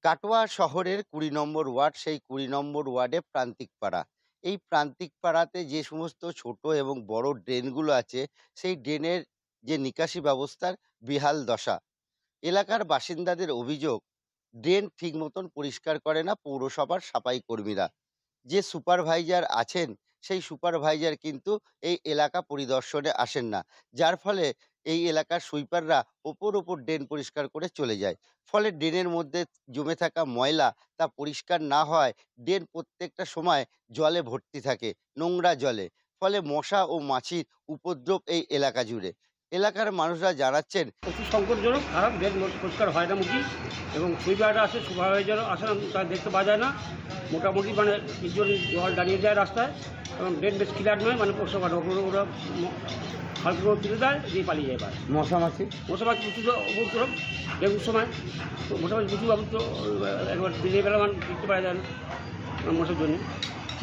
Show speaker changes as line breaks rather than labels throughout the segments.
কাটোয়া শহরের ২০ নম্বর ওয়ার্ড, সেই ২০ নম্বর ওয়ার্ডে প্রান্তিক পাড়া। এই প্রান্তিক পাড়াতে যে সমস্ত ছোট এবং বড় ড্রেনগুলো আছে, সেই ড্রেনের যে নিকাশি ব্যবস্থার বেহাল দশা। এলাকার বাসিন্দাদের অভিযোগ, ড্রেন ঠিক মতন পরিষ্কার করে না পৌরসভার সাফাই কর্মীরা। যে সুপারভাইজার আছেন, সেই সুপারভাইজার কিন্তু এই এলাকা পরিদর্শনে আসেন না। যার ফলে এই এলাকার সুইপাররা ওপর ড্রেন পরিষ্কার করে চলে যায়। ফলে ড্রেনের মধ্যে জমে থাকা ময়লা তা পরিষ্কার না হওয়ায় ড্রেন প্রত্যেকটা সময় জলে ভর্তি থাকে, নোংরা জলে। ফলে মশা ও মাছির উপদ্রব এই এলাকা জুড়ে। এলাকার মানুষরা জানাচ্ছেন,
প্রচুর সংকটজনক, খারাপ, ড্রেন পরিষ্কার হয় না মুখি এবং সুইপাররা আসে, সুপারভাইজারও আসে না, তা দেখতে পাওয়া যায় না। মোটামুটি মানে কিছুজন জল দাঁড়িয়ে যায় রাস্তায় এবং ড্রেন বেশ ক্লিয়ার নয়, মানে পরিষ্কার ওরা ফালতু করে তুলে দেয়, দিয়ে পালিয়ে যায়। এবার
মশা মাছি
মশাবাদ প্রচুর উপদ্রব ডেঙ্গুর সময়, তো মোটামুটি প্রচুর তো একবার দিনের বেলা মানে দেখতে পাওয়া যায় না মশার জন্য।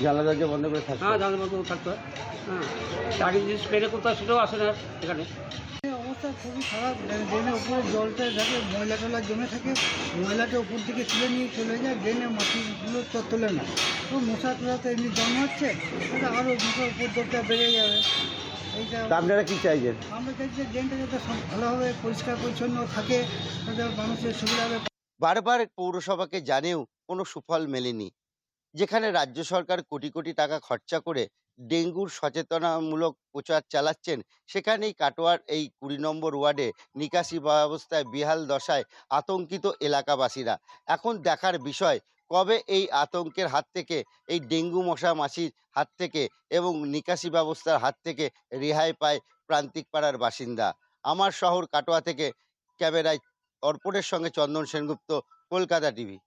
জানলা দরজা বন্ধ করে থাকে।
হ্যাঁ, জানার মতো থাকতে হয়। হ্যাঁ, আগে যে স্প্রে করতে হয় সেটাও আসে না এখানে।
অবস্থা খুবই খারাপ। ড্রেনের উপরে জলটা থাকে, ময়লা টলা জমে থাকে, ময়লাটা উপর থেকে তুলে নিয়ে চলে যায়, ড্রেনের মাটিগুলো তো তোলে না। তো মশা তোলা তো এমনি জন্মাচ্ছে, তাহলে আরও মশার উপদ্রবটা বেড়ে যাবে। এইটা
আপনারা কি চাইছেন?
আমরা চাইছি যে ড্রেনটা যাতে ভালোভাবে পরিষ্কার পরিচ্ছন্ন থাকে, তাতে মানুষের সুবিধা হবে।
বারবার পৌরসভাকে জানিয়েও কোনো সুফল মেলেনি। যেখানে রাজ্য সরকার কোটি কোটি টাকা খরচা করে ডেঙ্গুর সচেতনামূলক প্রচার চালাচ্ছেন, সেখানেই কাটোয়ার এই ২০ নম্বর ওয়ার্ডে নিকাশি ব্যবস্থায় বেহাল দশায় আতঙ্কিত এলাকাবাসীরা। এখন দেখার বিষয়, কবে এই আতঙ্কের হাত থেকে, এই ডেঙ্গু মশা মাছির হাত থেকে এবং নিকাশি ব্যবস্থার হাত থেকে রেহাই পায় প্রান্তিক পাড়ার বাসিন্দা। আমার শহর কাটোয়া থেকে ক্যামেরায় অর্পণের সঙ্গে চন্দন সেনগুপ্ত, কলকাতা টিভি।